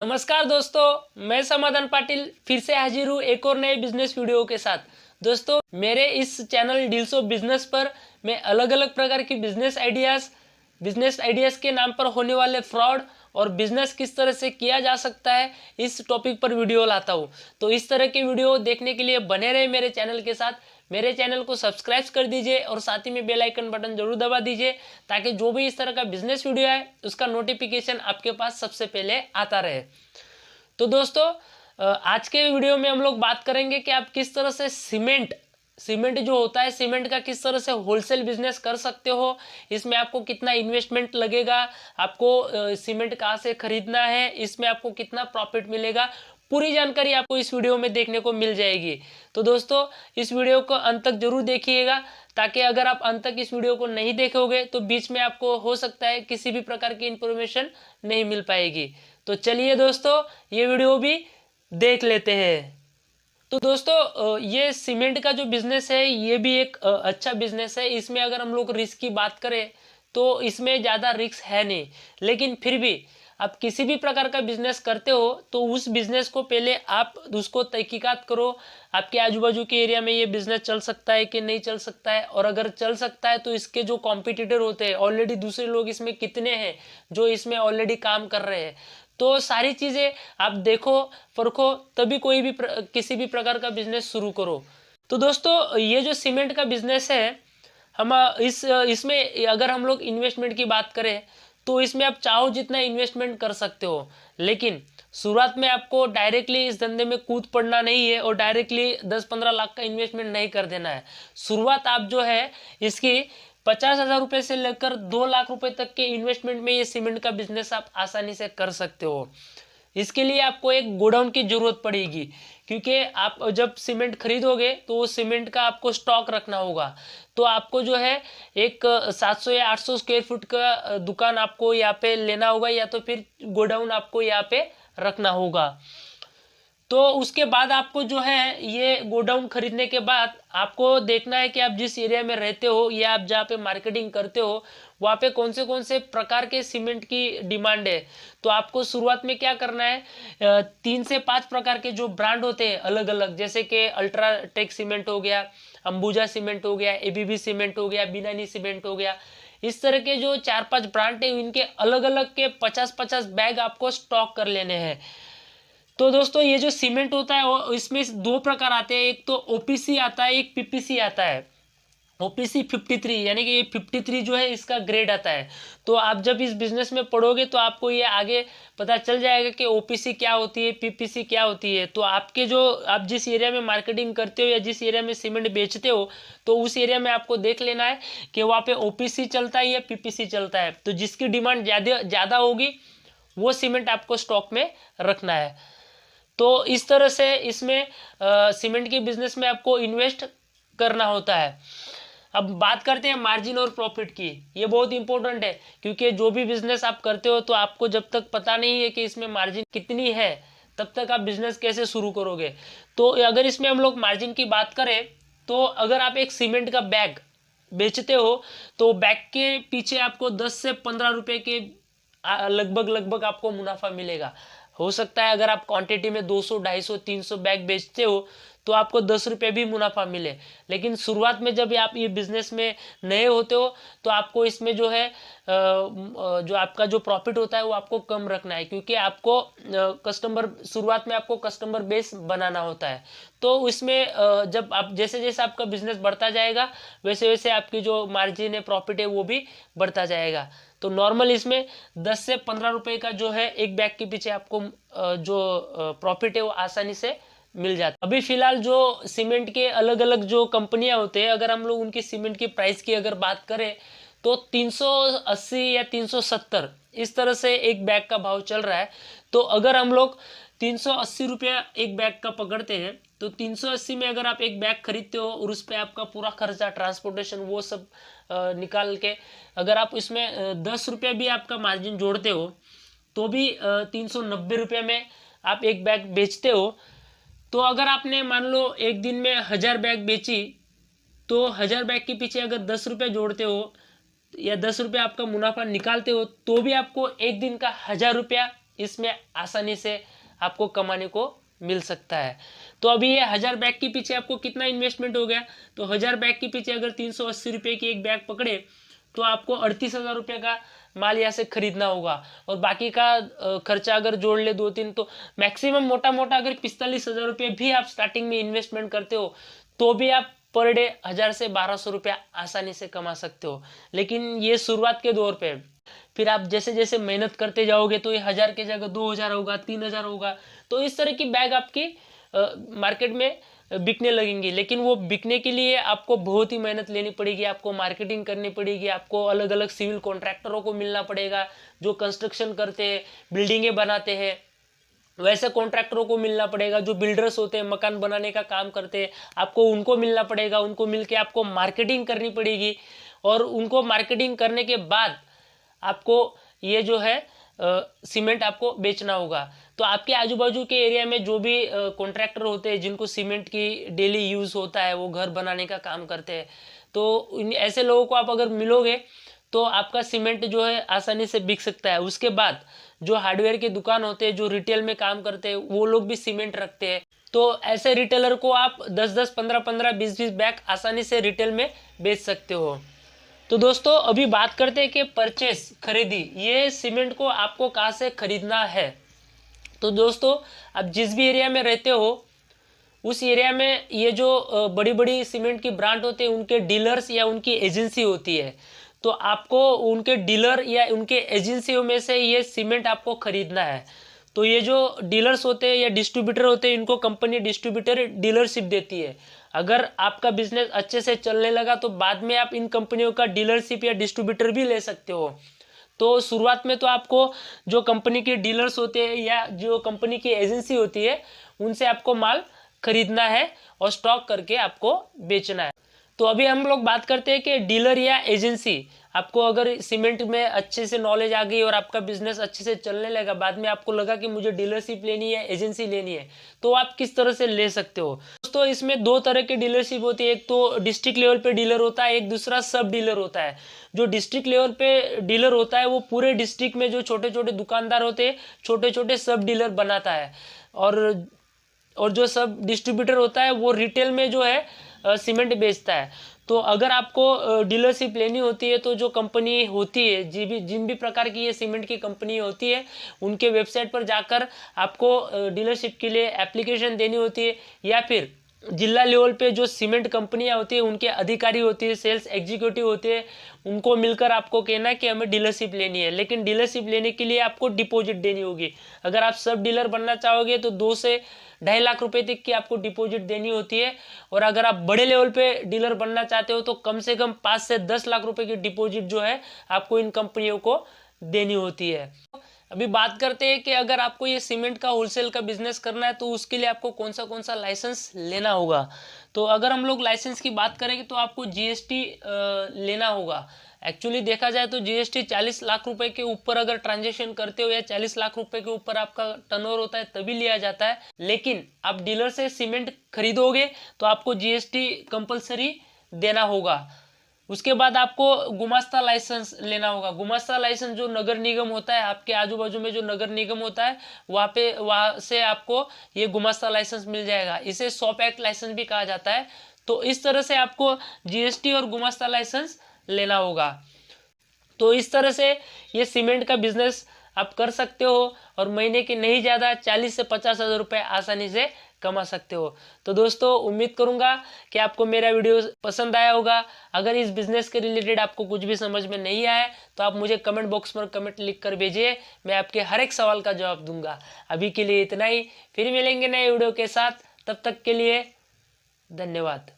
नमस्कार दोस्तों, मैं समाधान पाटिल फिर से हाजिर हूँ एक और नए बिजनेस वीडियो के साथ। दोस्तों, मेरे इस चैनल डील्स ऑफ बिजनेस पर मैं अलग अलग प्रकार की बिजनेस आइडियाज के नाम पर होने वाले फ्रॉड और बिजनेस किस तरह से किया जा सकता है, इस टॉपिक पर वीडियो लाता हूँ। तो इस तरह के वीडियो देखने के लिए बने रहे मेरे चैनल के साथ। मेरे चैनल को सब्सक्राइब कर दीजिए और साथ ही में बेल आइकन बटन जरूर दबा दीजिए, ताकि जो भी इस तरह का बिजनेस वीडियो है उसका नोटिफिकेशन आपके पास सबसे पहले आता रहे। तो दोस्तों, आज के वीडियो में हम लोग बात करेंगे कि आप किस तरह से सीमेंट जो होता है, सीमेंट का किस तरह से होलसेल बिजनेस कर सकते हो। इसमें आपको कितना इन्वेस्टमेंट लगेगा, आपको सीमेंट कहाँ से खरीदना है, इसमें आपको कितना प्रॉफिट मिलेगा, पूरी जानकारी आपको इस वीडियो में देखने को मिल जाएगी। तो दोस्तों, इस वीडियो को अंत तक जरूर देखिएगा, ताकि अगर आप अंत तक इस वीडियो को नहीं देखोगे तो बीच में आपको हो सकता है किसी भी प्रकार की इंफॉर्मेशन नहीं मिल पाएगी। तो चलिए दोस्तों, ये वीडियो भी देख लेते हैं। तो दोस्तों, ये सीमेंट का जो बिजनेस है ये भी एक अच्छा बिजनेस है। इसमें अगर हम लोग रिस्क की बात करें तो इसमें ज़्यादा रिस्क है नहीं, लेकिन फिर भी आप किसी भी प्रकार का बिजनेस करते हो तो उस बिजनेस को पहले आप उसको तहकीकात करो। आपके आजू बाजू के एरिया में ये बिजनेस चल सकता है कि नहीं चल सकता है, और अगर चल सकता है तो इसके जो कॉम्पिटिटर होते हैं, ऑलरेडी दूसरे लोग इसमें कितने हैं जो इसमें ऑलरेडी काम कर रहे हैं। तो सारी चीज़ें आप देखो, परखो, तभी कोई भी किसी भी प्रकार का बिजनेस शुरू करो। तो दोस्तों, ये जो सीमेंट का बिजनेस है, हम इसमें अगर हम लोग इन्वेस्टमेंट की बात करें तो इसमें आप चाहो जितना इन्वेस्टमेंट कर सकते हो, लेकिन शुरुआत में आपको डायरेक्टली इस धंधे में कूद पड़ना नहीं है और डायरेक्टली 10-15 लाख का इन्वेस्टमेंट नहीं कर देना है। शुरुआत आप जो है इसकी 50,000 रुपये से लेकर 2 लाख रुपए तक के इन्वेस्टमेंट में ये सीमेंट का बिजनेस आप आसानी से कर सकते हो। इसके लिए आपको एक गोडाउन की जरूरत पड़ेगी, क्योंकि आप जब सीमेंट खरीदोगे तो वो सीमेंट का आपको स्टॉक रखना होगा। तो आपको जो है एक 700 या 800 स्क्वायर फुट का दुकान आपको यहाँ पे लेना होगा, या तो फिर गोडाउन आपको यहाँ पे रखना होगा। तो उसके बाद आपको जो है ये गोडाउन खरीदने के बाद आपको देखना है कि आप जिस एरिया में रहते हो या आप जहाँ पे मार्केटिंग करते हो वहाँ पे कौन से प्रकार के सीमेंट की डिमांड है। तो आपको शुरुआत में क्या करना है, 3 से 5 प्रकार के जो ब्रांड होते हैं अलग अलग, जैसे कि अल्ट्राटेक सीमेंट हो गया, अंबुजा सीमेंट हो गया, एबीबी सीमेंट हो गया, बिनानी सीमेंट हो गया, इस तरह के जो 4-5 ब्रांड है इनके अलग अलग के 50-50 बैग आपको स्टॉक कर लेने हैं। तो दोस्तों, ये जो सीमेंट होता है वो इसमें 2 प्रकार आते हैं, एक तो ओपीसी आता है, एक पीपीसी आता है। ओपीसी 53 यानी कि ये 53 जो है इसका ग्रेड आता है। तो आप जब इस बिजनेस में पढ़ोगे तो आपको ये आगे पता चल जाएगा कि ओपीसी क्या होती है, पीपीसी क्या होती है। तो आपके जो आप जिस एरिया में मार्केटिंग करते हो या जिस एरिया में सीमेंट बेचते हो, तो उस एरिया में आपको देख लेना है कि वहाँ पे ओपीसी चलता है या पीपीसी चलता है। तो जिसकी डिमांड ज़्यादा होगी वो सीमेंट आपको स्टॉक में रखना है। तो इस तरह से इसमें सीमेंट के बिजनेस में आपको इन्वेस्ट करना होता है। अब बात करते हैं मार्जिन और प्रॉफिट की। ये बहुत इंपॉर्टेंट है, क्योंकि जो भी बिजनेस आप करते हो तो आपको जब तक पता नहीं है कि इसमें मार्जिन कितनी है तब तक आप बिजनेस कैसे शुरू करोगे। तो अगर इसमें हम लोग मार्जिन की बात करें तो अगर आप एक सीमेंट का बैग बेचते हो तो बैग के पीछे आपको 10 से 15 रुपए के लगभग आपको मुनाफा मिलेगा। हो सकता है अगर आप क्वांटिटी में 200, 250, 300 बैग बेचते हो तो आपको 10 रुपये भी मुनाफा मिले, लेकिन शुरुआत में जब आप ये बिजनेस में नए होते हो तो आपको इसमें जो है जो आपका जो प्रॉफिट होता है वो आपको कम रखना है, क्योंकि आपको शुरुआत में आपको कस्टमर बेस बनाना होता है। तो इसमें जब आप जैसे जैसे आपका बिजनेस बढ़ता जाएगा वैसे वैसे आपकी जो मार्जिन है, प्रॉफिट है, वो भी बढ़ता जाएगा। तो नॉर्मल इसमें 10 से 15 रुपए का जो है एक बैग के पीछे आपको जो प्रॉफिट है वो आसानी से मिल जाता है। अभी फिलहाल जो सीमेंट के अलग अलग जो कंपनियां होते हैं, अगर हम लोग उनकी सीमेंट की प्राइस की अगर बात करें तो 380 या 370 इस तरह से एक बैग का भाव चल रहा है। तो अगर हम लोग 380 रुपया एक बैग का पकड़ते हैं तो 380 में अगर आप एक बैग खरीदते हो और उस पर आपका पूरा खर्चा, ट्रांसपोर्टेशन, वो सब निकाल के अगर आप इसमें 10 रुपया भी आपका मार्जिन जोड़ते हो तो भी 390 रुपये में आप एक बैग बेचते हो। तो अगर आपने मान लो एक दिन में 1000 बैग बेची तो 1000 बैग के पीछे अगर 10 रुपये जोड़ते हो या 10 रुपये आपका मुनाफा निकालते हो तो भी आपको एक दिन का 1000 रुपया इसमें आसानी से आपको कमाने को मिल सकता है। तो अभी ये 1000 बैग के पीछे आपको कितना इन्वेस्टमेंट हो गया, तो 1000 बैग के पीछे अगर 380 रुपये की एक बैग पकड़े तो आपको 38,000 रुपये का माल यहाँ से खरीदना होगा, और बाकी का खर्चा अगर जोड़ ले 2-3 तो मैक्सिमम मोटा मोटा अगर 45,000 रुपये भी आप स्टार्टिंग में इन्वेस्टमेंट करते हो तो भी आप पर डे 1000 से 1200 रुपया आसानी से कमा सकते हो। लेकिन ये शुरुआत के दौर पे, फिर आप जैसे जैसे मेहनत करते जाओगे तो ये 1000 की जगह 2000 होगा, 3000 होगा, तो इस तरह की बैग आपकी मार्केट में बिकने लगेंगी। लेकिन वो बिकने के लिए आपको बहुत ही मेहनत लेनी पड़ेगी, आपको मार्केटिंग करनी पड़ेगी, आपको अलग अलग सिविल कॉन्ट्रैक्टरों को मिलना पड़ेगा जो कंस्ट्रक्शन करते हैं, बिल्डिंगें बनाते हैं, वैसे कॉन्ट्रैक्टरों को मिलना पड़ेगा जो बिल्डर्स होते हैं, मकान बनाने का काम करते हैं, आपको उनको मिलना पड़ेगा, उनको मिलके आपको मार्केटिंग करनी पड़ेगी, और उनको मार्केटिंग करने के बाद आपको ये जो है सीमेंट आपको बेचना होगा। तो आपके आजू बाजू के एरिया में जो भी कॉन्ट्रैक्टर होते हैं जिनको सीमेंट की डेली यूज़ होता है, वो घर बनाने का काम करते हैं, तो ऐसे लोगों को आप अगर मिलोगे तो आपका सीमेंट जो है आसानी से बिक सकता है। उसके बाद जो हार्डवेयर की दुकान होते हैं, जो रिटेल में काम करते हैं, वो लोग भी सीमेंट रखते हैं, तो ऐसे रिटेलर को आप 10-10, 15-15, 20-20 बैग आसानी से रिटेल में बेच सकते हो। तो दोस्तों अभी बात करते हैं कि परचेस, खरीदी, ये सीमेंट को आपको कहाँ से खरीदना है। तो दोस्तों आप जिस भी एरिया में रहते हो उस एरिया में ये जो बड़ी बड़ी सीमेंट की ब्रांड होते हैं उनके डीलर्स या उनकी एजेंसी होती है, तो आपको उनके डीलर या उनके एजेंसियों में से ये सीमेंट आपको खरीदना है। तो ये जो डीलर्स होते हैं या डिस्ट्रीब्यूटर होते हैं, इनको कंपनी डिस्ट्रीब्यूटर डीलरशिप देती है। अगर आपका बिजनेस अच्छे से चलने लगा तो बाद में आप इन कंपनियों का डीलरशिप या डिस्ट्रीब्यूटर भी ले सकते हो। तो शुरुआत में तो आपको जो कंपनी के डीलर्स होते हैं या जो कंपनी की एजेंसी होती है उनसे आपको माल खरीदना है और स्टॉक करके आपको बेचना है। तो अभी हम लोग बात करते हैं कि डीलर या एजेंसी, आपको अगर सीमेंट में अच्छे से नॉलेज आ गई और आपका बिजनेस अच्छे से चलने लगा, बाद में आपको लगा कि मुझे डीलरशिप लेनी है, एजेंसी लेनी है, तो आप किस तरह से ले सकते हो। दोस्तों इसमें दो तरह की डीलरशिप होती है, एक तो डिस्ट्रिक्ट लेवल पे डीलर होता है, एक दूसरा सब डीलर होता है। जो डिस्ट्रिक्ट लेवल पे डीलर होता है वो पूरे डिस्ट्रिक्ट में जो छोटे छोटे दुकानदार होते हैं, छोटे छोटे सब डीलर बनाता है, और जो सब डिस्ट्रीब्यूटर होता है वो रिटेल में जो है सीमेंट बेचता है। तो अगर आपको डीलरशिप लेनी होती है तो जो कंपनी होती है, जिन भी प्रकार की ये सीमेंट की कंपनी होती है, उनके वेबसाइट पर जाकर आपको डीलरशिप के लिए एप्लीकेशन देनी होती है, या फिर जिला लेवल पे जो सीमेंट कंपनियां होती है उनके अधिकारी होती है, सेल्स एग्जीक्यूटिव होते हैं, उनको मिलकर आपको कहना है कि हमें डीलरशिप लेनी है। लेकिन डीलरशिप लेने के लिए आपको डिपॉजिट देनी होगी। अगर आप सब डीलर बनना चाहोगे तो 2 से 2.5 लाख रुपए तक की आपको डिपॉजिट देनी होती है, और अगर आप बड़े लेवल पे डीलर बनना चाहते हो तो कम से कम 5 से 10 लाख रुपए की डिपॉजिट जो है आपको इन कंपनियों को देनी होती है। अभी बात करते हैं कि अगर आपको ये सीमेंट का होलसेल का बिजनेस करना है तो उसके लिए आपको कौन सा लाइसेंस लेना होगा। तो अगर हम लोग लाइसेंस की बात करेंगे तो आपको जीएसटी लेना होगा। एक्चुअली देखा जाए तो जीएसटी 40 लाख रुपए के ऊपर अगर ट्रांजेक्शन करते हो या 40 लाख रुपए के ऊपर आपका टर्नओवर होता है तभी लिया जाता है। लेकिन आप डीलर से सीमेंट खरीदोगे तो आपको जीएसटी कंपलसरी देना होगा। उसके बाद आपको गुमास्ता लाइसेंस लेना होगा। गुमास्ता लाइसेंस जो नगर निगम होता है, आपके आजू बाजू में जो नगर निगम होता है वहाँ से आपको ये गुमास्ता लाइसेंस मिल जाएगा। इसे शॉप एक्ट लाइसेंस भी कहा जाता है। तो इस तरह से आपको जीएसटी और गुमास्ता लाइसेंस लेना होगा। तो इस तरह से ये सीमेंट का बिजनेस आप कर सकते हो और महीने के नहीं ज़्यादा 40 से 50 हज़ार रुपये आसानी से कमा सकते हो। तो दोस्तों उम्मीद करूंगा कि आपको मेरा वीडियो पसंद आया होगा। अगर इस बिजनेस के रिलेटेड आपको कुछ भी समझ में नहीं आया तो आप मुझे कमेंट बॉक्स में कमेंट लिख कर भेजिए, मैं आपके हर एक सवाल का जवाब दूंगा। अभी के लिए इतना ही, फिर मिलेंगे नए वीडियो के साथ, तब तक के लिए धन्यवाद।